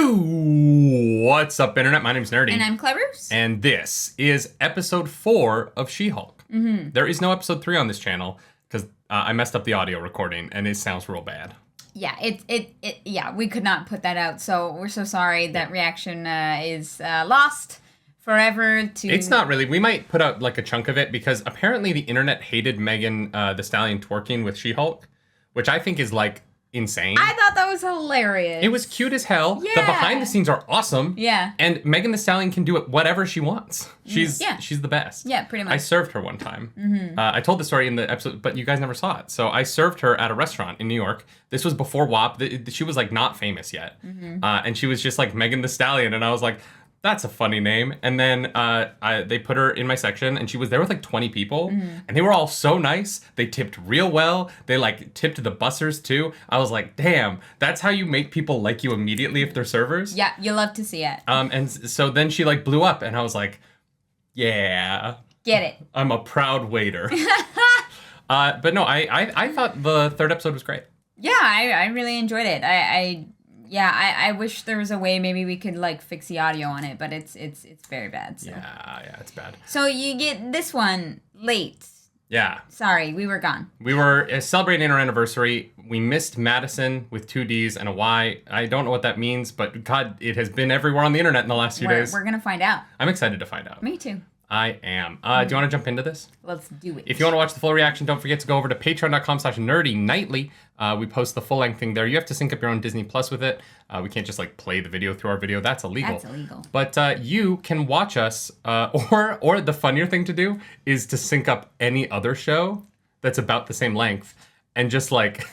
What's up, Internet? My name's Nerdy. And I'm Clevers. And this is episode 4 of SheHulk. Mm-hmm. There is no episode 3 on this channel because I messed up the audio recording and it sounds real bad. Yeah, yeah, we could not put that out, so we're so sorry. That reaction is lost forever to... It's not really. We might put out like a chunk of it because apparently the internet hated Megan Thee Stallion twerking with SheHulk, which I think is like insane. I thought that was hilarious. It was cute as hell. Yeah. The behind the scenes are awesome. Yeah. And Megan Thee Stallion can do it whatever she wants. She's the best. Yeah, pretty much. I served her one time. Mm-hmm. I told the story in the episode, but you guys never saw it. So I served her at a restaurant in New York. This was before WAP. She was like not famous yet. Mm-hmm. And she was just like Megan Thee Stallion. And I was like, that's a funny name. And then they put her in my section and she was there with like 20 people. Mm-hmm. And they were all so nice. They tipped real well. They like tipped the bussers too. I was like, damn, that's how you make people like you immediately if they're servers. Yeah, you love to see it. And so then she like blew up and I was like, yeah. Get it. I'm a proud waiter. But no, I thought the third episode was great. Yeah, I really enjoyed it. I wish there was a way maybe we could like fix the audio on it, but it's very bad. So. Yeah, it's bad. So you get this one late. Yeah. Sorry, we were gone. We were celebrating our anniversary. We missed Madisynn with 2 Ds and a Y. I don't know what that means, but God, it has been everywhere on the internet in the last few days. We're gonna find out. I'm excited to find out. Me too. I am. Do you want to jump into this? Let's do it. If you want to watch the full reaction, don't forget to go over to patreon.com/nerdynightly. We post the full-length thing there. You have to sync up your own Disney Plus with it. We can't just like play the video through our video. That's illegal. That's illegal. But you can watch us, or the funnier thing to do is to sync up any other show that's about the same length and just like...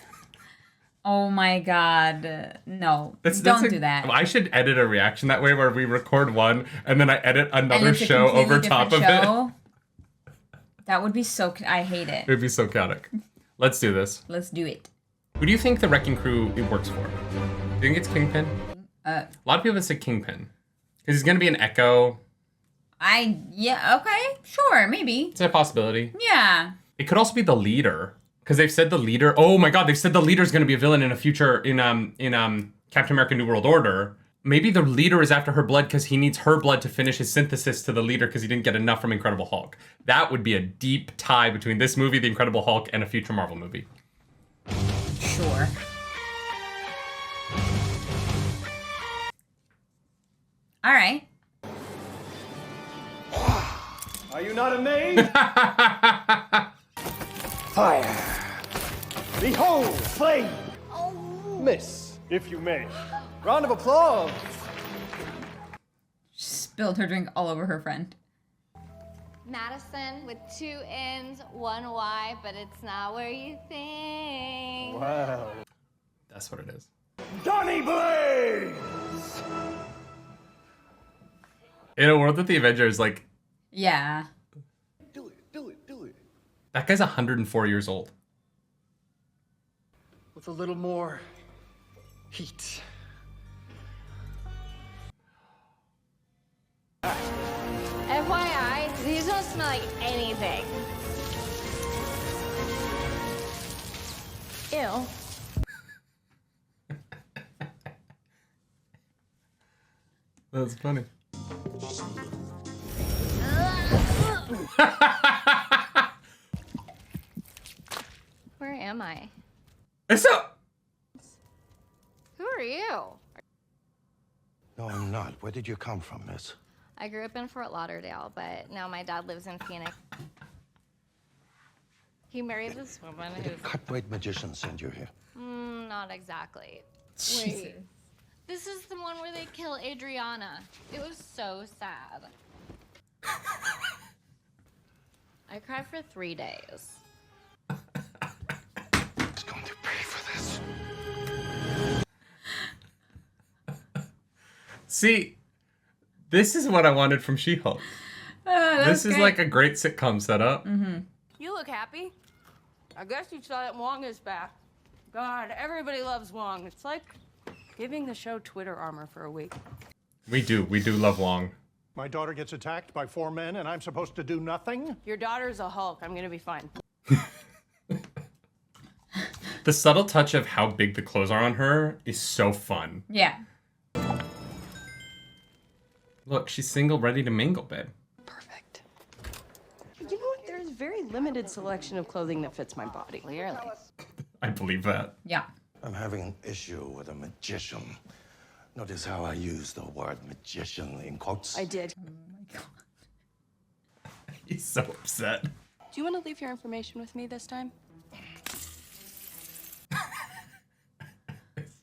Oh my God, no, don't do that. I should edit a reaction that way where we record one and then I edit another show over top of it. That would be so, I hate it. It would be so chaotic. Let's do this. Let's do it. Who do you think the Wrecking Crew it works for? Do you think it's Kingpin? A lot of people say Kingpin. Because he's going to be an Echo. Yeah, okay, sure, maybe. It's a possibility. Yeah. It could also be the leader. Because they've said the leader... Oh my God, they've said the leader's going to be a villain in a future... In Captain America New World Order. Maybe the leader is after her blood because he needs her blood to finish his synthesis to the leader because he didn't get enough from Incredible Hulk. That would be a deep tie between this movie, The Incredible Hulk, and a future Marvel movie. Sure. All right. Are you not amazed? Fire. Behold, flame. Oh. Miss, if you may. Round of applause. She spilled her drink all over her friend. Madisynn with 2 N's, 1 Y, but it's not where you think. Wow. That's what it is. Donny Blaze! In a world with the Avengers, like... Yeah. Do it. That guy's 104 years old. With a little more heat. FYI, these don't smell like anything. Ew. That's funny. Where am I? It's up! Who are you? No, I'm not. Where did you come from, miss? I grew up in Fort Lauderdale, but now my dad lives in Phoenix. He married this woman Did a cut-rate magician send you here? Not exactly. Jesus. Wait. This is the one where they kill Adriana. It was so sad. I cried for 3 days. Who's going to pay for this? See, this is what I wanted from She-Hulk. This is like a great sitcom setup. Mm-hmm. You look happy. I guess you saw that Wong is back. God, everybody loves Wong. It's like giving the show Twitter armor for a week. We do love Wong. My daughter gets attacked by 4 men and I'm supposed to do nothing? Your daughter's a Hulk. I'm gonna be fine. The subtle touch of how big the clothes are on her is so fun. Yeah. Look, she's single, ready to mingle, babe. Perfect. You know what? There's very limited selection of clothing that fits my body. Clearly. I believe that. Yeah. I'm having an issue with a magician. Notice how I use the word magician in quotes. I did. Oh my god. He's so upset. Do you want to leave your information with me this time?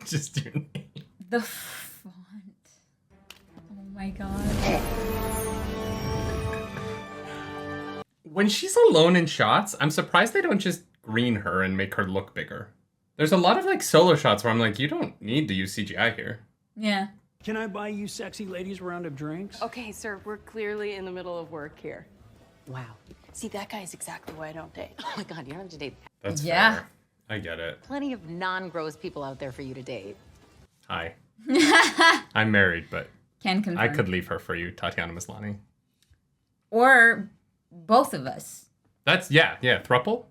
Just your name. The font. Oh my god. When she's alone in shots, I'm surprised they don't just green her and make her look bigger. There's a lot of like solo shots where I'm like, you don't need to use CGI here. Yeah. Can I buy you sexy ladies a round of drinks? Okay, sir, we're clearly in the middle of work here. Wow. See, that guy is exactly why I don't date. Oh my god, you don't have to date. That's Yeah. fair. I get it. Plenty of non-gross people out there for you to date. Hi. I'm married, but Can confirm. I could leave her for you, Tatiana Maslany. Or both of us. That's, yeah, thruple?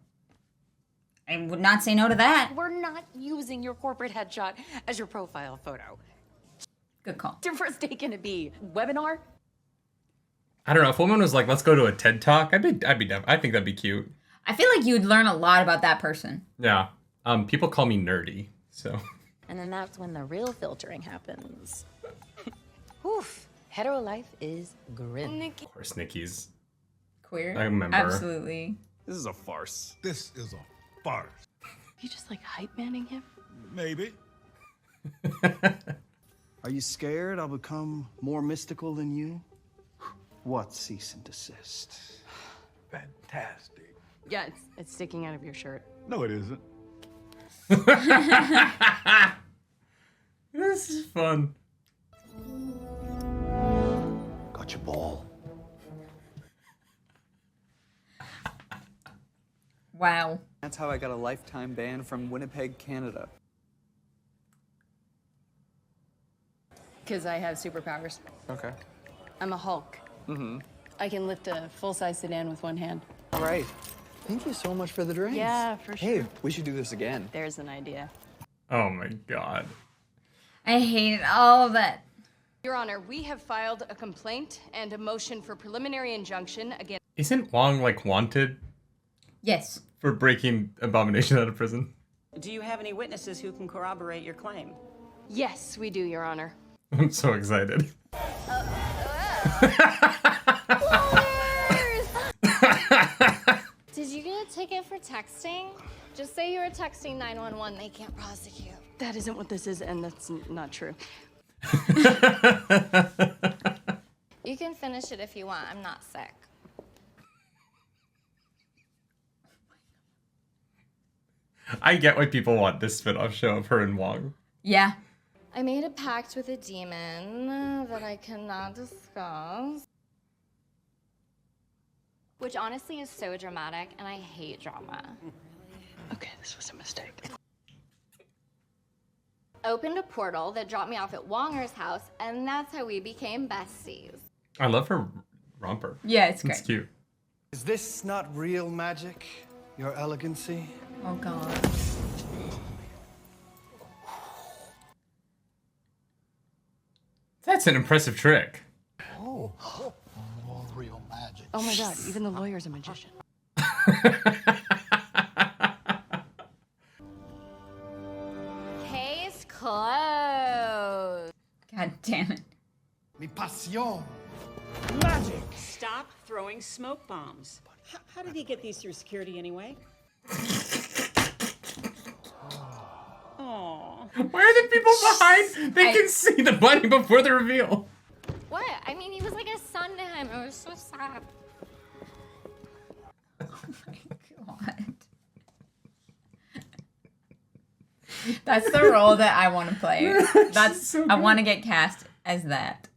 I would not say no to that. We're not using your corporate headshot as your profile photo. Good call. What's your first date gonna be? Webinar? I don't know. If a woman was like, let's go to a TED Talk, I'd be down. I think that'd be cute. I feel like you'd learn a lot about that person. Yeah. People call me nerdy, so. And then that's when the real filtering happens. Oof. Hetero life is grim. Of course, Nikki's. Queer. I remember. Absolutely. This is a farce. This is a farce. You just like hype manning him? Maybe. Are you scared I'll become more mystical than you? What cease and desist? Fantastic. Yeah, it's sticking out of your shirt. No, it isn't. This is fun. Got your ball. Wow. That's how I got a lifetime ban from Winnipeg, Canada. Because I have superpowers. Okay. I'm a Hulk. Mm-hmm. I can lift a full-size sedan with one hand. All right. Thank you so much for the drinks. Yeah, for sure. Hey, we should do this again. There's an idea. Oh my god. I hate all of it. Your Honor, we have filed a complaint and a motion for preliminary injunction against... Isn't Wong like wanted Yes. for breaking Abomination out of prison? Do you have any witnesses who can corroborate your claim? Yes, we do, Your Honor. I'm so excited. Did you get a ticket for texting? Just say you were texting 911. They can't prosecute. That isn't what this is, and that's not true. You can finish it if you want. I'm not sick. I get why people want this spin-off show of her and Wong. Yeah. I made a pact with a demon that I cannot discuss. Which honestly is so dramatic, and I hate drama. Okay, this was a mistake. Opened a portal that dropped me off at Wonger's house, and that's how we became besties. I love her romper. Yeah, it's great. It's cute. Is this not real magic? Your elegancy? Oh god. That's an impressive trick. Oh, real magic. Oh my god, even the lawyer's a magician. Case closed. God damn it. Mi pasión. Magic! Stop throwing smoke bombs. How did he get these through security anyway? Oh. Why are the people behind? They can see the bunny before the reveal. What? I mean, he was like a son to him. It was so sad. God. That's the role that I want to play. That's so I want to get cast as that.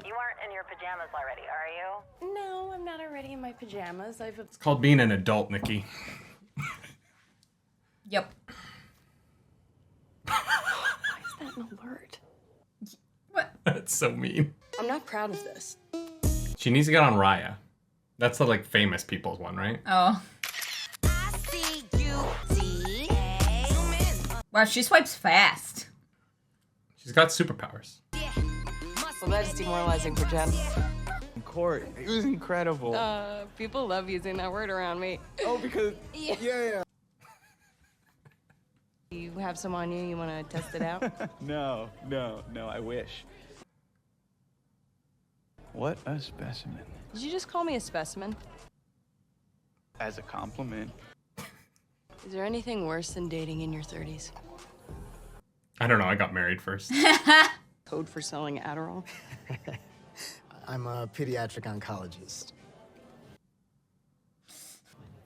You aren't in your pajamas already, are you? No, I'm not already in my pajamas. It's called being an adult, Nikki. Yep. Why is that an alert? What? That's so mean. I'm not proud of this. She needs to get on Raya. That's the like famous people's one, right? Oh. Wow, she swipes fast. She's got superpowers. Well, that's demoralizing for Jen. Court, it was incredible. People love using that word around me. Oh, because yeah. You have some on you? You want to test it out? No, I wish. What a specimen. Did you just call me a specimen? As a compliment. Is there anything worse than dating in your 30s? I don't know. I got married first. Code for selling Adderall? I'm a pediatric oncologist.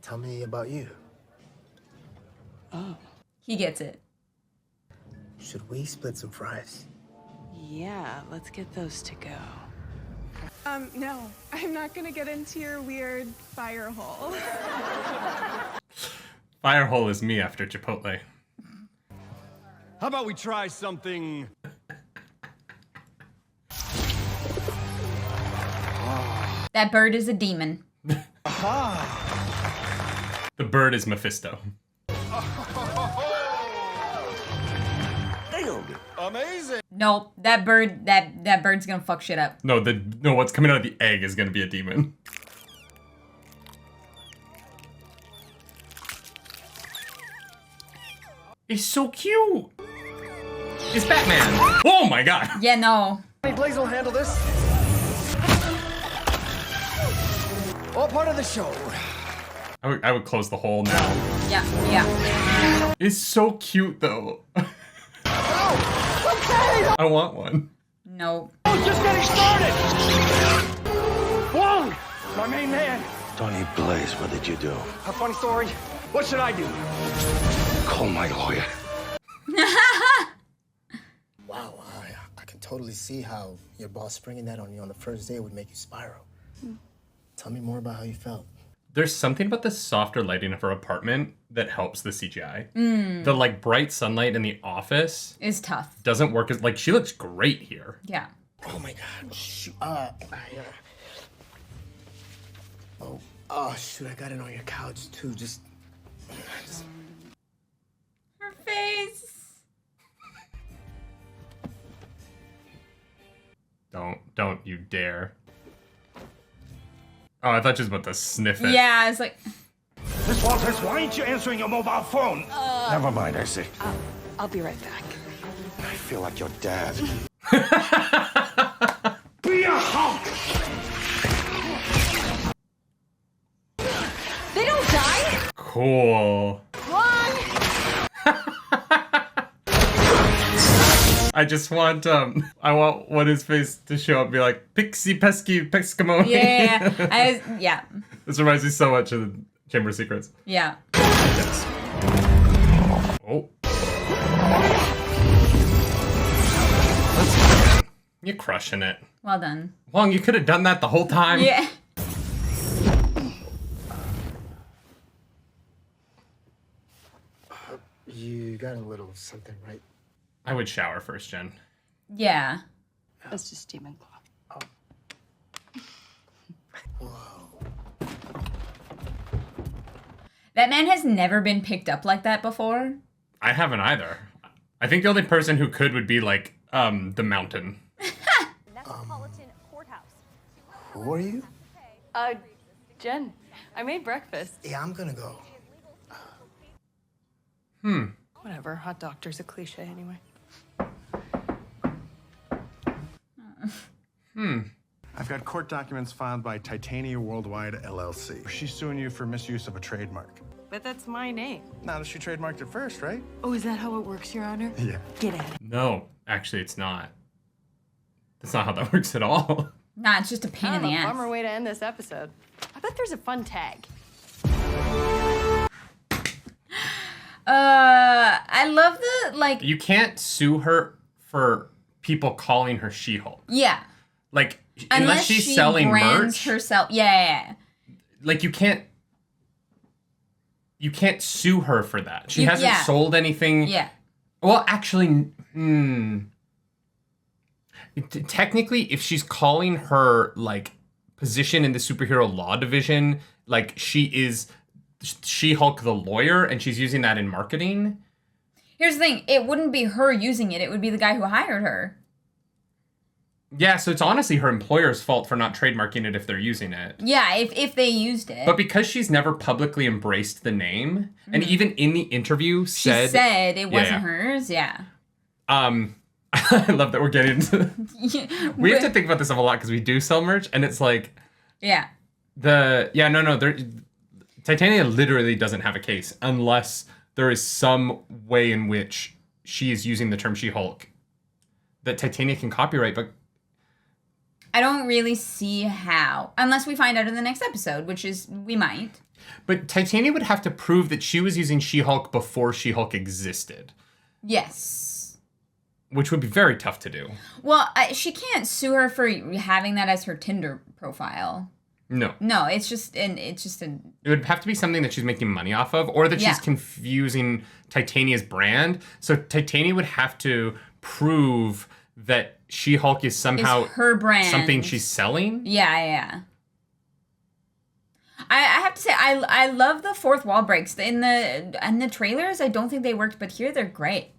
Tell me about you. Oh. He gets it. Should we split some fries? Yeah, let's get those to go. No, I'm not gonna get into your weird fire hole. Fire hole is me after Chipotle. How about we try something? That bird is a demon. The bird is Mephisto. Amazing. Nope, that bird's gonna fuck shit up. No, what's coming out of the egg is gonna be a demon. He's so cute. It's Batman. Oh my god. Yeah, no. Blaze will handle this. All part of the show. I would close the hole now. Yeah. It's so cute though. Okay. I want one. Nope. Oh, just getting started. Wong, my main man. Tony Blaze, what did you do? A funny story. What should I do? Call my lawyer. Wow, I can totally see how your boss springing that on you on the first day would make you spiral. Tell me more about how you felt. There's something about the softer lighting of her apartment that helps the CGI. The like bright sunlight in the office is tough. Doesn't work as like she looks great here. Yeah. Oh my god. Shoot. Oh shoot, I got it on your couch too. Just her face. Don't you dare. Oh, I thought she was about to sniff it. Yeah, it's like... Miss Walters, why aren't you answering your mobile phone? Never mind, I see. I'll be right back. I feel like your dad. Be a Hulk! They don't die? Cool. Wong! I just want I want what his face to show up and be like Pixie Pesky Pexcamoni. Yeah. This reminds me so much of the Chamber of Secrets. Yeah. Yes. Oh. You're crushing it. Well done. Wong, you could have done that the whole time. Yeah. You got a little something, right? I would shower first, Jen. Yeah. That's just demon cloth. Whoa. That man has never been picked up like that before. I haven't either. I think the only person who could would be like the Mountain. Metropolitan Courthouse. Who are you? Jen, I made breakfast. Yeah, I'm gonna go. Whatever, hot doctor's a cliche anyway. I've got court documents filed by Titania Worldwide LLC. She's suing you for misuse of a trademark. But that's my name. Now, she trademarked it first, right? Oh, is that how it works, Your Honor? Yeah. Get at it. No, actually it's not. That's not how that works at all. Nah, it's just a pain in the ass. Bummer way to end this episode. I bet there's a fun tag. I love the, like... You can't sue her for people calling her She-Hulk. Yeah. Like, unless she's selling merch. herself. Yeah. Like, you can't sue her for that. She hasn't sold anything. Yeah. Well, actually, technically, if she's calling her, like, position in the superhero law division, like, she is She-Hulk the lawyer, and she's using that in marketing. Here's the thing. It wouldn't be her using it. It would be the guy who hired her. Yeah, so it's honestly her employer's fault for not trademarking it if they're using it. Yeah, if they used it. But because she's never publicly embraced the name, and even in the interview she said it wasn't hers, yeah. I love that we're getting into we have to think about this a lot because we do sell merch, and it's like... Yeah. Titania literally doesn't have a case unless there is some way in which she is using the term SheHulk that Titania can copyright, but... I don't really see how, unless we find out in the next episode, which is, we might. But Titania would have to prove that she was using SheHulk before SheHulk existed. Yes. Which would be very tough to do. Well, she can't sue her for having that as her Tinder profile. No. No, it's just an... It would have to be something that she's making money off of, or that she's confusing Titania's brand. So Titania would have to prove that SheHulk is somehow her brand. Something she's selling. Yeah. I have to say, I love the fourth wall breaks. In the trailers, I don't think they worked, but here they're great.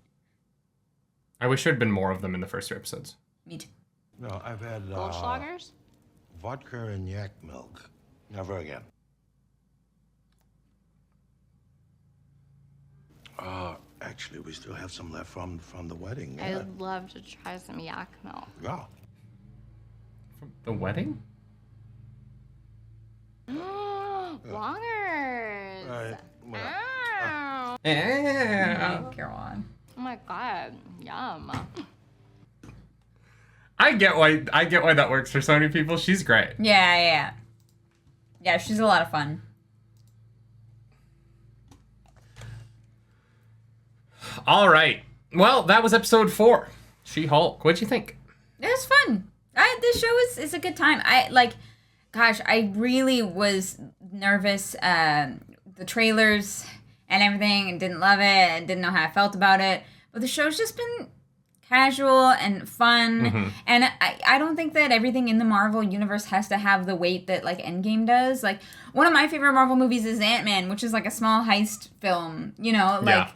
I wish there had been more of them in the first 2 episodes. Me too. No, I've had Goldschlagers? Vodka and yak milk. Never again. Actually, we still have some left from the wedding. Yeah. I'd love to try some yak milk. Yeah. From the wedding? Wongers. Yeah. Oh, God. Oh my God. Yum. I get why that works for so many people. She's great. Yeah, she's a lot of fun. All right. Well, that was episode 4. SheHulk. What'd you think? It was fun. This show is a good time. I really was nervous. The trailers and everything, and didn't love it, and didn't know how I felt about it. But the show's just been casual and fun. Mm-hmm. And I don't think that everything in the Marvel universe has to have the weight that like Endgame does. Like, one of my favorite Marvel movies is Ant-Man, which is like a small heist film, you know, like,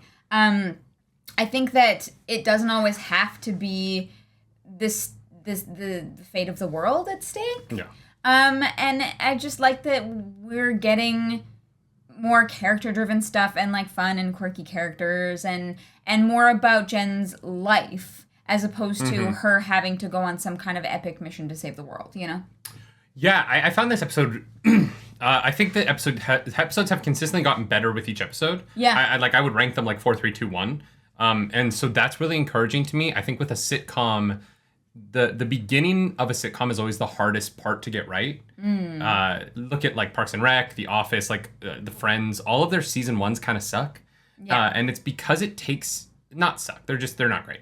I think that it doesn't always have to be the fate of the world at stake. Yeah. And I just like that we're getting more character-driven stuff and like fun and quirky characters and more about Jen's life as opposed to her having to go on some kind of epic mission to save the world, you know? Yeah, I found this episode... I think the episodes have consistently gotten better with each episode. Yeah. I would rank them like 4, 3, 2, 1. And so that's really encouraging to me. I think with a sitcom, the beginning of a sitcom is always the hardest part to get right. Look at like Parks and Rec, The Office, like the Friends. All of their season 1s kind of suck. Yeah. And it's because it takes... Not suck. They're not great.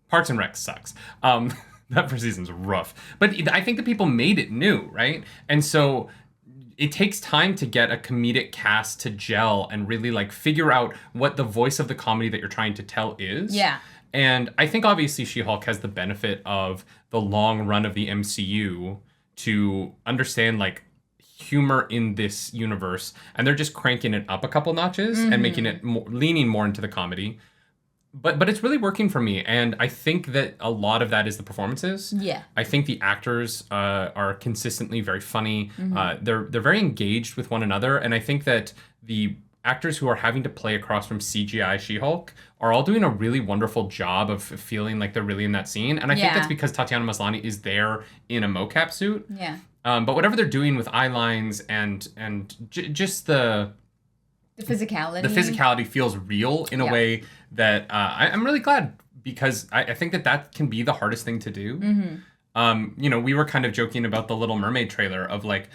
Parks and Rec sucks. That first season's rough. But I think the people made it new, right? And so... It takes time to get a comedic cast to gel and really like figure out what the voice of the comedy that you're trying to tell is. Yeah. And I think obviously SheHulk has the benefit of the long run of the MCU to understand like humor in this universe. And they're just cranking it up a couple notches and making it leaning more into the comedy. But it's really working for me, and I think that a lot of that is the performances. Yeah. I think the actors are consistently very funny. They're very engaged with one another, and I think that the actors who are having to play across from CGI SheHulk are all doing a really wonderful job of feeling like they're really in that scene. And I think that's because Tatiana Maslany is there in a mocap suit. Yeah. But whatever they're doing with eye lines and just the physicality. The physicality feels real in a way that I'm really glad, because I think that can be the hardest thing to do. You know, we were kind of joking about the Little Mermaid trailer of like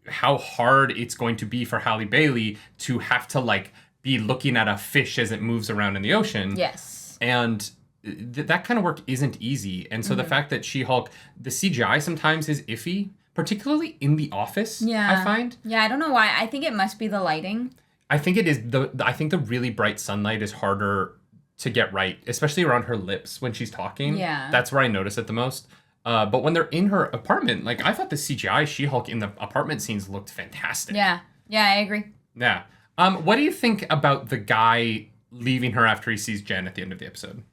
how hard it's going to be for Halle Bailey to have to like be looking at a fish as it moves around in the ocean. Yes. And that kind of work isn't easy. And so the fact that SheHulk, the CGI sometimes is iffy, particularly in The Office, I find. Yeah, I don't know why. I think it must be the lighting. I think it is I think the really bright sunlight is harder to get right, especially around her lips when she's talking. Yeah. That's where I notice it the most. But when they're in her apartment, like I thought the CGI SheHulk in the apartment scenes looked fantastic. Yeah. Yeah, I agree. Yeah. What do you think about the guy leaving her after he sees Jen at the end of the episode?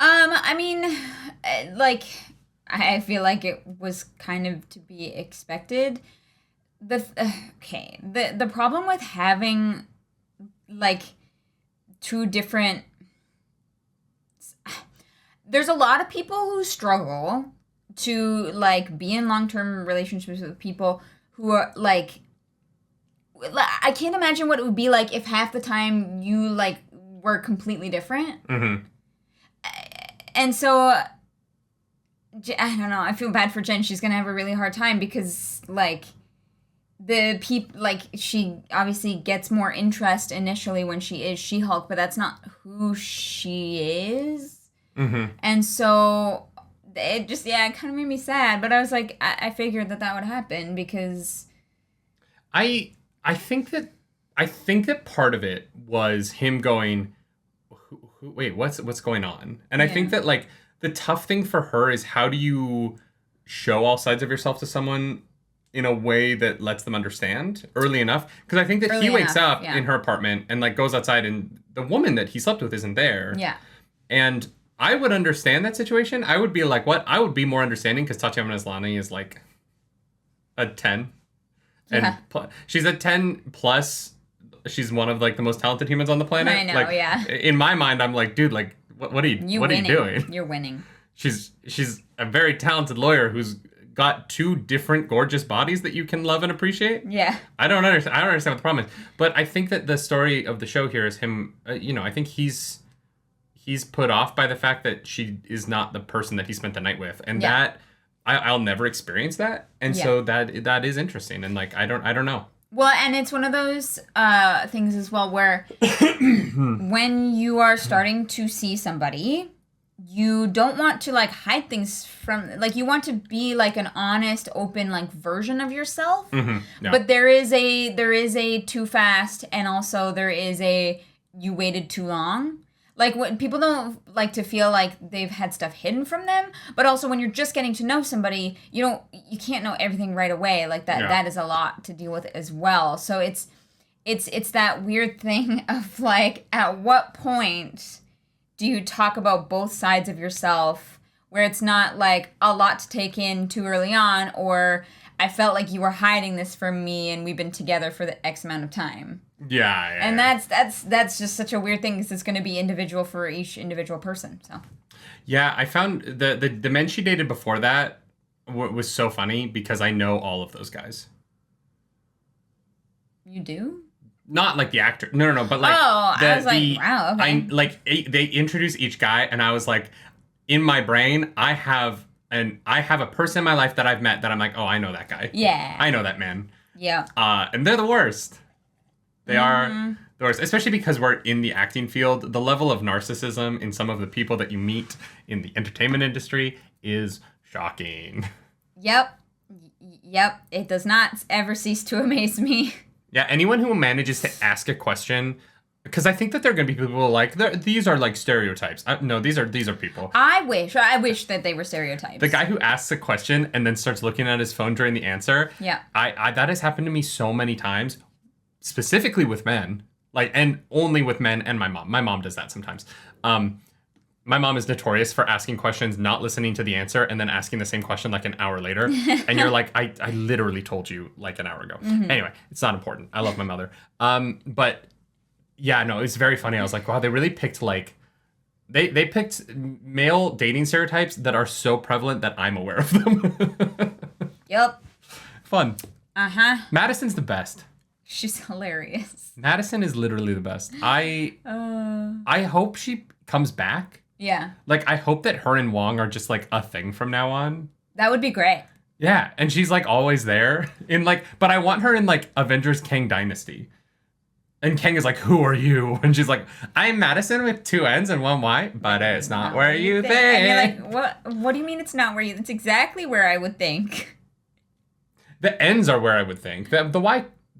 I mean, like, I feel like it was kind of to be expected. The problem with having like two different, there's a lot of people who struggle to like be in long-term relationships with people who are like, I can't imagine what it would be like if half the time you like were completely different. Mm-hmm. And so I don't know, I feel bad for Jen. She's gonna have a really hard time because like the people, like, she obviously gets more interest initially when she is She-Hulk, but that's not who she is. Mm-hmm. And so it just, it kind of made me sad, but I was like, I figured that would happen because I think that part of it was him going, wait, what's going on? And I think that like the tough thing for her is, how do you show all sides of yourself to someone in a way that lets them understand early enough? Because I think that he wakes up in her apartment and like goes outside and the woman that he slept with isn't there. Yeah. And I would understand that situation. I would be like, what? I would be more understanding because Tatiana Maslany is like a 10. And she's a 10 plus. She's one of like the most talented humans on the planet. I know, like, in my mind, I'm like, dude, like, what are you doing? You're winning. She's a very talented lawyer who's got two different gorgeous bodies that you can love and appreciate. Yeah. I don't understand what the problem is. But I think that the story of the show here is him, I think he's put off by the fact that she is not the person that he spent the night with. And that I'll never experience that. And so that is interesting. And like, I don't know. Well, and it's one of those things as well where when you are starting to see somebody, you don't want to like hide things from, like, you want to be like an honest, open like version of yourself. Mm-hmm. Yeah. But there is a too fast, and also there is a you waited too long. Like, when people don't like to feel like they've had stuff hidden from them, but also when you're just getting to know somebody, you can't know everything right away. Like that, that is a lot to deal with as well. So it's that weird thing of like, at what point do you talk about both sides of yourself where it's not like a lot to take in too early on, or I felt like you were hiding this from me and we've been together for the X amount of time. Yeah. And that's just such a weird thing, because it's going to be individual for each individual person. So. Yeah, I found the men she dated before that was so funny because I know all of those guys. You do? Not like the actor. No. But like, I was like, wow, okay. They introduce each guy, and I was like, in my brain, I have a person in my life that I've met that I'm like, oh, I know that guy. Yeah. I know that man. Yeah. And they're the worst. They are the worst, especially because we're in the acting field. The level of narcissism in some of the people that you meet in the entertainment industry is shocking. Yep. It does not ever cease to amaze me. Yeah, anyone who manages to ask a question, because I think that there are going to be people like, these are like stereotypes. No, these are people. I wish that they were stereotypes. The guy who asks a question and then starts looking at his phone during the answer. Yeah. I that has happened to me so many times, specifically with men, like, and only with men and my mom. My mom does that sometimes. My mom is notorious for asking questions, not listening to the answer, and then asking the same question like an hour later. And you're like, I literally told you like an hour ago. Mm-hmm. Anyway, it's not important. I love my mother. But yeah, no, it's very funny. I was like, wow, they really picked like, they picked male dating stereotypes that are so prevalent that I'm aware of them. Yep. Fun. Uh-huh. Madisynn's the best. She's hilarious. Madisynn is literally the best. I hope she comes back. Yeah. Like, I hope that her and Wong are just like a thing from now on. That would be great. Yeah, and she's like always there in like, but I want her in like Avengers Kang Dynasty. And Kang is like, who are you? And she's like, I'm Madisynn with 2 N's and 1 Y, but it's not where you think. And you're like, what do you mean it's not where you, it's exactly where I would think. The N's are where I would think. The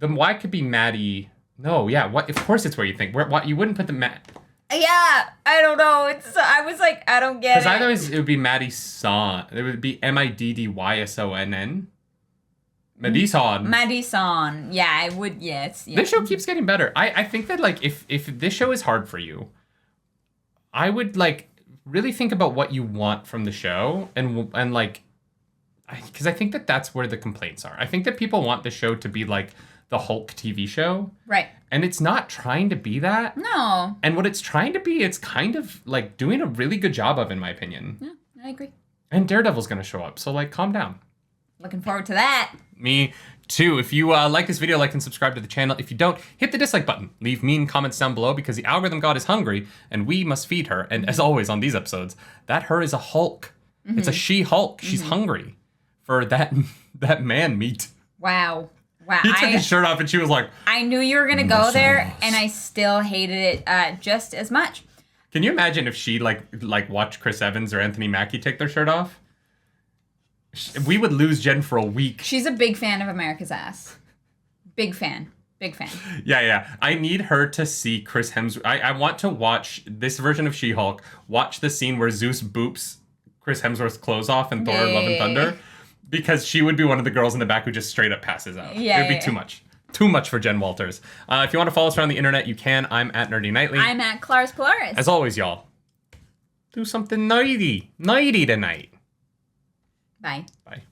Y could be Maddie. No, yeah, what? Of course it's where you think. Why you wouldn't put the Matt? Yeah, I don't know. I was like, I don't get it. Because otherwise it would be Madisynn. It would be Middysonn. Madisynn. Yeah, I would, yes. Yeah. This show keeps getting better. I think that, like, if this show is hard for you, I would, like, really think about what you want from the show and like, because I think that that's where the complaints are. I think that people want the show to be like the Hulk TV show. Right. And it's not trying to be that. No. And what it's trying to be, it's kind of like doing a really good job of, in my opinion. Yeah, I agree. And Daredevil's going to show up. So like, calm down. Looking forward to that. Me too. If you like this video, like and subscribe to the channel. If you don't, hit the dislike button. Leave mean comments down below because the algorithm god is hungry and we must feed her. And as always on these episodes, that her is a Hulk. It's a SheHulk. She's hungry for that man meat. Wow. Wow. He took his shirt off and she was like, I knew you were going to go there and I still hated it just as much. Can you imagine if she like watched Chris Evans or Anthony Mackie take their shirt off? We would lose Jen for a week. She's a big fan of America's Ass. Big fan. Big fan. Yeah. I need her to see Chris Hemsworth. I want to watch this version of She-Hulk. Watch the scene where Zeus boops Chris Hemsworth's clothes off in Thor Love and Thunder. Because she would be one of the girls in the back who just straight up passes out. It'd be too much. Too much for Jen Walters. If you want to follow us around the internet, you can. I'm at Nerdy Nightly. I'm at Clars Polaris. As always, y'all, do something nighty tonight. Bye. Bye.